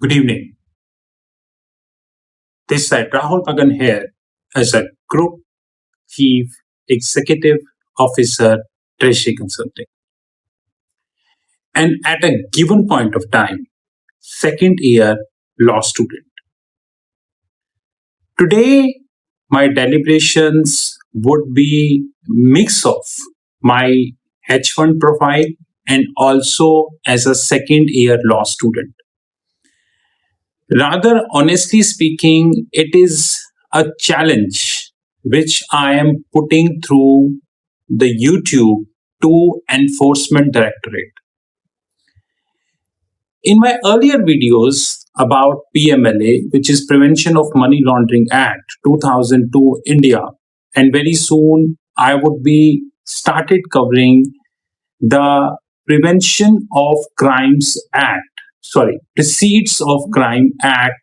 Good evening. This side Rahul Magan here as a Group Chief Executive Officer, Treasury Consulting. And at a given point of time, second year law student. Today, my deliberations would be mix of my hedge fund profile and also as a second year law student. Rather, honestly speaking, it is a challenge which I am putting through the YouTube to Enforcement Directorate. In my earlier videos about PMLA, which is Prevention of Money Laundering Act 2002 India, and very soon I would be started covering the Prevention of Crimes Act, Proceeds of Crime Act,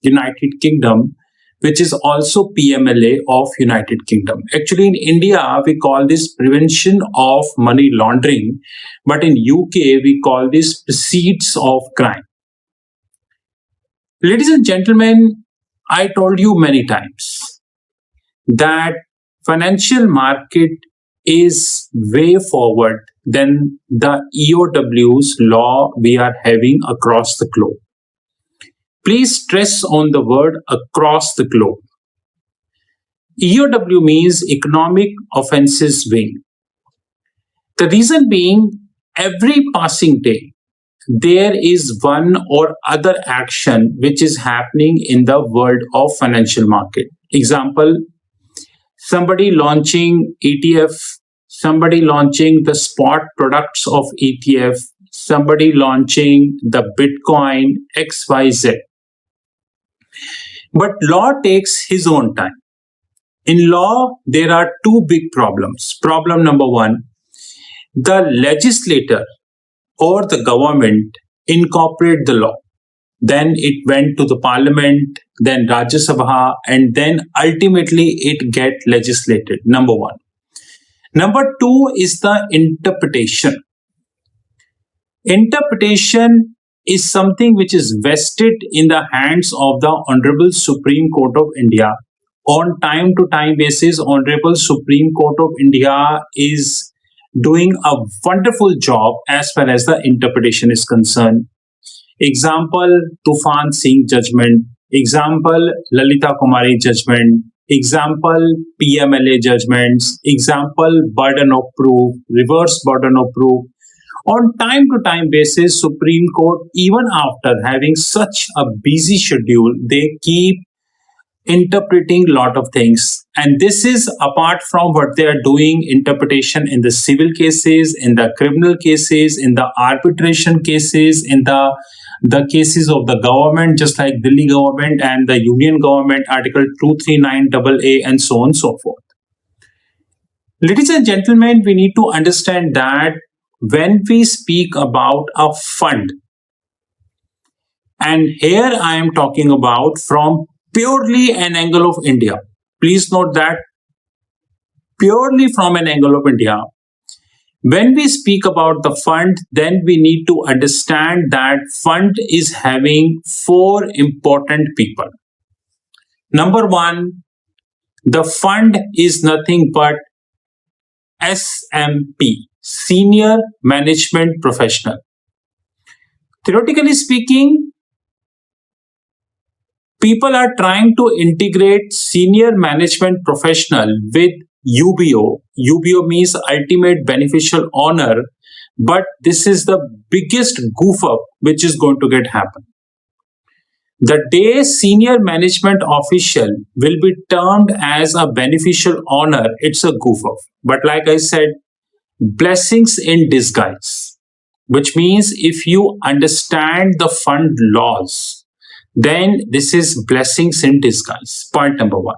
United Kingdom, which is also PMLA of United Kingdom. Actually, in India, we call this Prevention of Money Laundering, but in UK, we call this Proceeds of Crime. Ladies and gentlemen, I told you many times that financial market is way forward than the EOW's law we are having across the globe. Please stress on the word across the globe. EOW means Economic Offences Wing. The reason being, every passing day, there is one or other action which is happening in the world of financial market. Example, somebody launching ETF, somebody launching the spot products of ETF, somebody launching the Bitcoin, XYZ. But law takes his own time. In law, there are two big problems. Problem number one, the legislator or the government incorporate the law. Then it went to the parliament, then Rajya Sabha, and then ultimately it get legislated. Number one. Number two is the interpretation. Interpretation is something which is vested in the hands of the Honorable Supreme Court of India. On time to time basis, Honorable Supreme Court of India is doing a wonderful job as far as the interpretation is concerned. Example, Tufan Singh judgment. Example, Lalita Kumari judgment. Example, PMLA judgments. Example, burden of proof, reverse burden of proof. On time to time basis, Supreme Court, even after having such a busy schedule, they keep interpreting a lot of things. And this is apart from what they are doing, interpretation in the civil cases, in the criminal cases, in the arbitration cases, in the cases of the government, just like Delhi government and the union government, Article 239 AA, and so on and so forth. Ladies and gentlemen, we need to understand that when we speak about a fund, and here I am talking about from purely an angle of India. Please note that purely from an angle of India. When we speak about the fund, then we need to understand that fund is having four important people. Number one, the fund is nothing but SMP, Senior Management Professional. Theoretically speaking, people are trying to integrate senior management professional with UBO. UBO means ultimate beneficial owner, but this is the biggest goof up which is going to get happen. The day senior management official will be termed as a beneficial owner, it's a goof up. But like I said, blessings in disguise, which means if you understand the fund laws, then this is blessings in disguise. Point number one.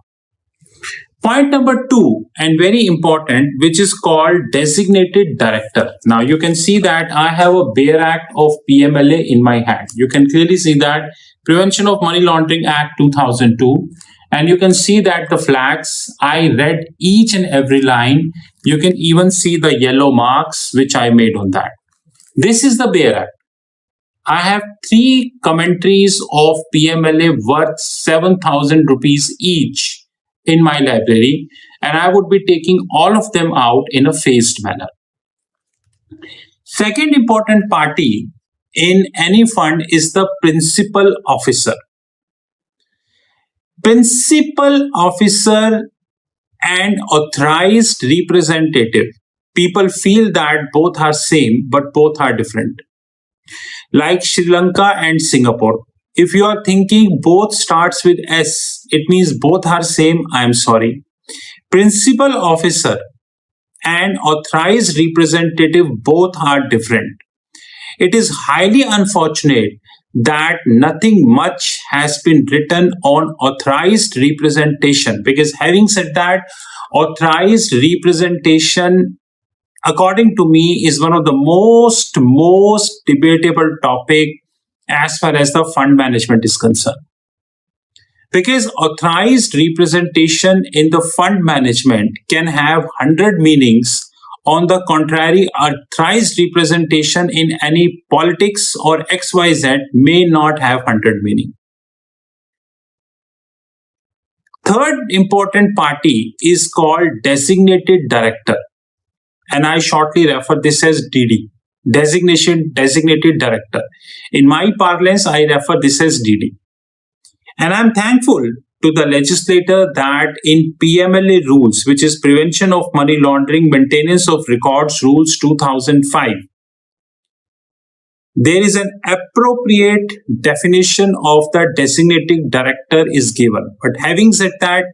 Point number two, and very important, which is called designated director. Now you can see that I have a bare act of PMLA in my hand. You can clearly see that Prevention of Money Laundering Act 2002. And you can see that the flags, I read each and every line. You can even see the yellow marks which I made on that. This is the bare act. I have three commentaries of PMLA worth 7,000 rupees each in my library, and I would be taking all of them out in a phased manner. Second important party in any fund is the principal officer. Principal officer and authorized representative. People feel that both are same, but both are different. Like Sri Lanka and Singapore. If you are thinking both starts with S, it means both are same, I am sorry. Principal officer and authorized representative both are different. It is highly unfortunate that nothing much has been written on authorized representation, because having said that, authorized representation, according to me, is one of the most debatable topic as far as the fund management is concerned. Because authorized representation in the fund management can have 100 meanings. On the contrary, authorized representation in any politics or XYZ may not have 100 meaning. Third important party is called designated director, and I shortly refer this as DD, designated director. In my parlance, I refer this as DD. And I'm thankful to the legislator that in PMLA rules, which is Prevention of Money Laundering, Maintenance of Records Rules 2005, there is an appropriate definition of the designated director is given. But having said that,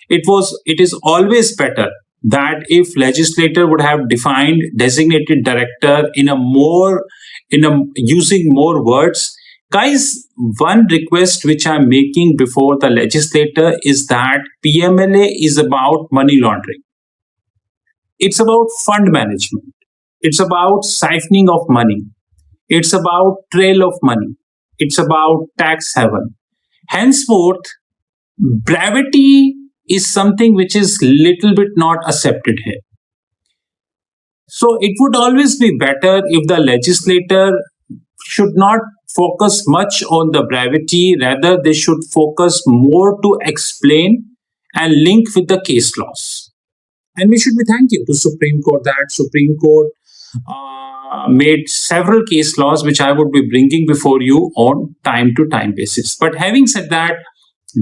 it is always better that if legislator would have defined designated director using more words. Guys, one request which I'm making before the legislator is that PMLA is about money laundering. It's about fund management. It's about siphoning of money. It's about trail of money. It's about tax haven. Henceforth, brevity is something which is little bit not accepted here. So it would always be better if the legislator should not focus much on the brevity, rather they should focus more to explain and link with the case laws. And we should be thankful to Supreme Court that Supreme Court made several case laws which I would be bringing before you on time to time basis. But having said that,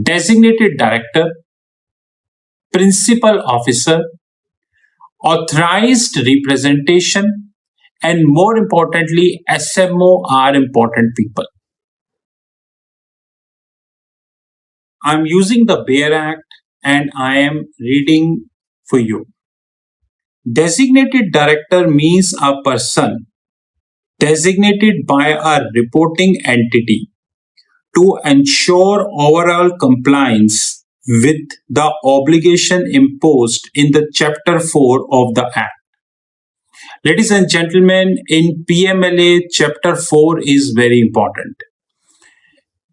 designated director, principal officer, authorized representation, and more importantly, SMO are important people. I'm using the Bear Act and I am reading for you. Designated director means a person designated by a reporting entity to ensure overall compliance with the obligation imposed in the Chapter 4 of the Act. Ladies and gentlemen, in PMLA, Chapter 4 is very important.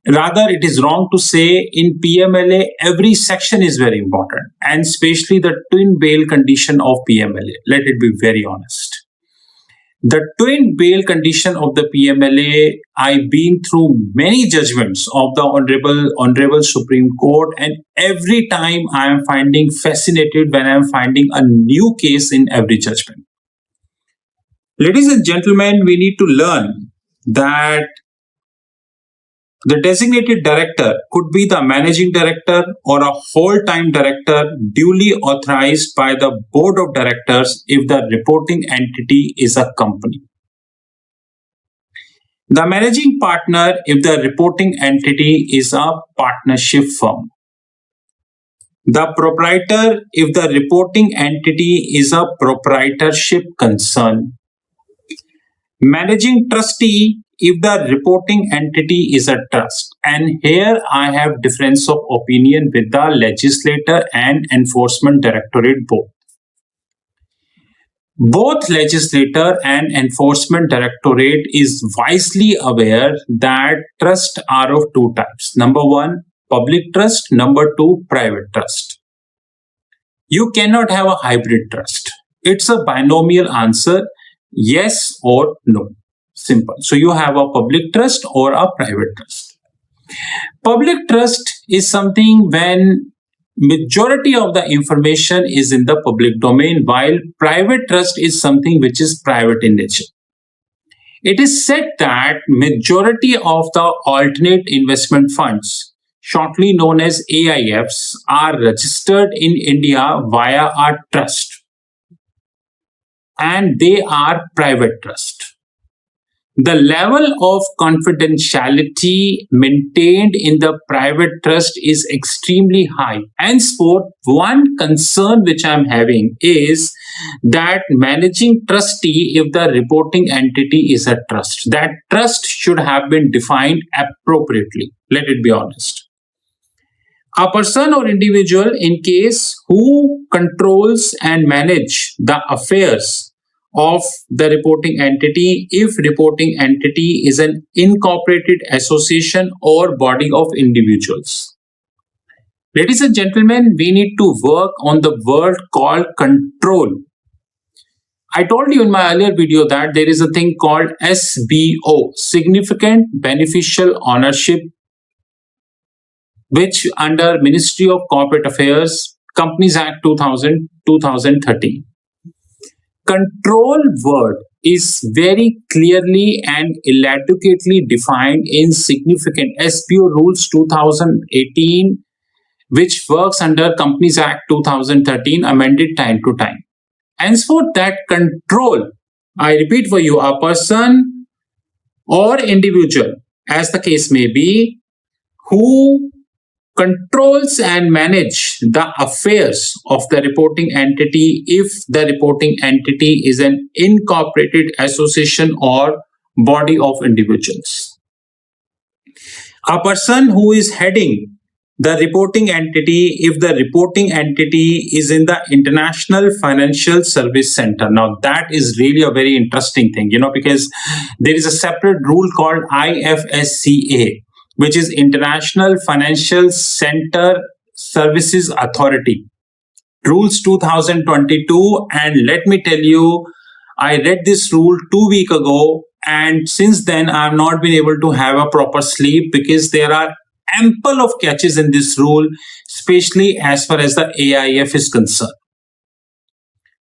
Rather, it is wrong to say in PMLA, every section is very important, and especially the twin bail condition of PMLA. Let it be very honest. The twin bail condition of the PMLA, I've been through many judgments of the Honorable Supreme Court, and every time I am finding fascinated when I am finding a new case in every judgment. Ladies and gentlemen, we need to learn that the designated director could be the managing director or a whole-time director duly authorized by the board of directors if the reporting entity is a company. The managing partner if the reporting entity is a partnership firm. The proprietor if the reporting entity is a proprietorship concern. Managing trustee if the reporting entity is a trust. And here I have difference of opinion with the legislator and enforcement directorate both. Both legislator and enforcement directorate is wisely aware that trusts are of two types. Number one, public trust. Number two, private trust. You cannot have a hybrid trust. It's a binomial answer, yes or no. Simple. So you have a public trust or a private trust. Public trust is something when majority of the information is in the public domain, while private trust is something which is private in nature. It is said that majority of the alternate investment funds, shortly known as AIFs, are registered in India via a trust, and they are private trust. The level of confidentiality maintained in the private trust is extremely high. Henceforth, one concern which I'm having is that managing trustee, if the reporting entity is a trust, that trust should have been defined appropriately. Let it be honest. A person or individual in case who controls and manage the affairs of the reporting entity if reporting entity is an incorporated association or body of individuals. Ladies and gentlemen, we need to work on the word called control. I told you in my earlier video that there is a thing called SBO, significant beneficial ownership, which under Ministry of Corporate Affairs, Companies Act 2013. Control word is very clearly and elegantly defined in significant SBO rules 2018, which works under Companies Act 2013, amended time to time. Henceforth, that control, I repeat for you, a person or individual, as the case may be, who controls and manage the affairs of the reporting entity if the reporting entity is an incorporated association or body of individuals. A person who is heading the reporting entity if the reporting entity is in the International Financial Service Center. Now that is really a very interesting thing, because there is a separate rule called IFSCA, which is International Financial Center Services Authority, Rules 2022. And let me tell you, I read this rule 2 weeks ago, and since then I have not been able to have a proper sleep because there are ample of catches in this rule, especially as far as the AIF is concerned.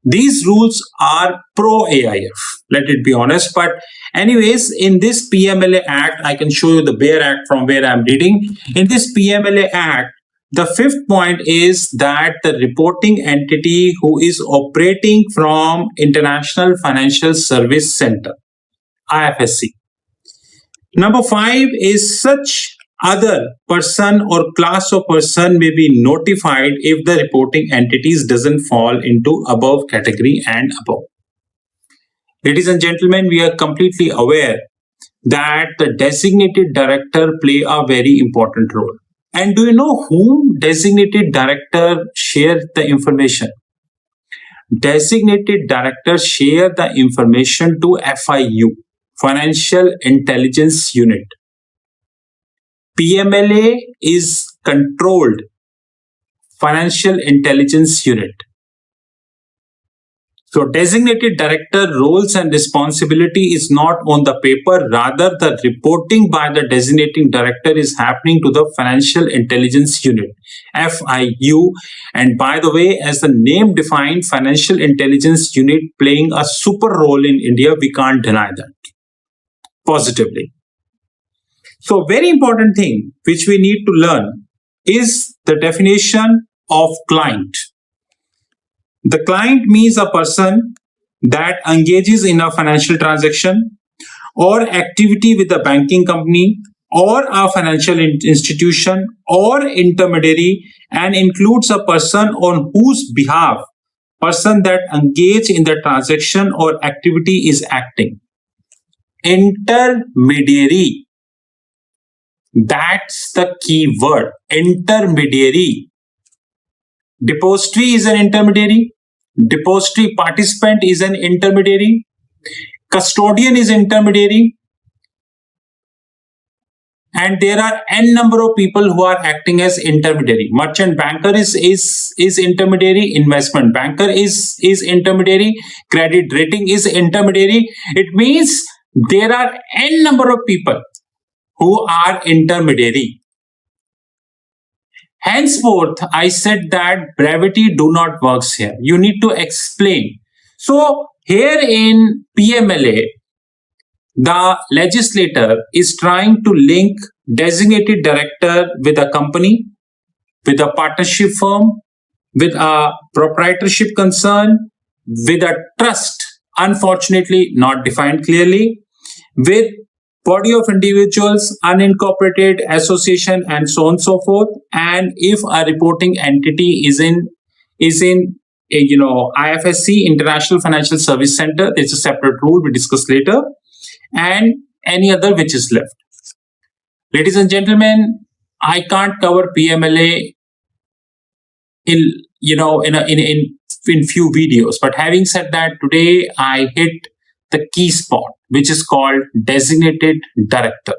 These rules are pro AIF, let it be honest. But anyways, in this PMLA Act, I can show you the bare act from where I'm reading. In this PMLA Act, the fifth point is that the reporting entity who is operating from International Financial Service Center, IFSC. Number 5 is such other person or class of person may be notified if the reporting entities doesn't fall into above category and above. Ladies and gentlemen, we are completely aware that the designated director play a very important role. And do you know whom designated director share the information? Designated director share the information to FIU, Financial Intelligence Unit. PMLA is controlled Financial Intelligence Unit. So designated director roles and responsibility is not on the paper, rather the reporting by the designating director is happening to the Financial Intelligence Unit, FIU. And by the way, as the name defined, Financial Intelligence Unit playing a super role in India, we can't deny that positively. So very important thing which we need to learn is the definition of client. The client means a person that engages in a financial transaction or activity with a banking company or a financial institution or intermediary, and includes a person on whose behalf person that engage in the transaction or activity is acting. Intermediary. That's the key word, intermediary. Depository is an intermediary. Depository participant is an intermediary. Custodian is intermediary. And there are n number of people who are acting as intermediary. Merchant banker is intermediary. Investment banker is intermediary. Credit rating is intermediary. It means there are n number of people who are intermediary. Henceforth, I said that brevity do not works here. You need to explain. So here in PMLA, the legislator is trying to link designated director with a company, with a partnership firm, with a proprietorship concern, with a trust, unfortunately not defined clearly, with body of individuals, unincorporated association, and so on and so forth. And if a reporting entity is in IFSC, International Financial Service Center, it's a separate rule we discuss later, and any other which is left. Ladies and gentlemen, I can't cover PMLA in in few videos, but having said that, today I hit the key spot, which is called designated director.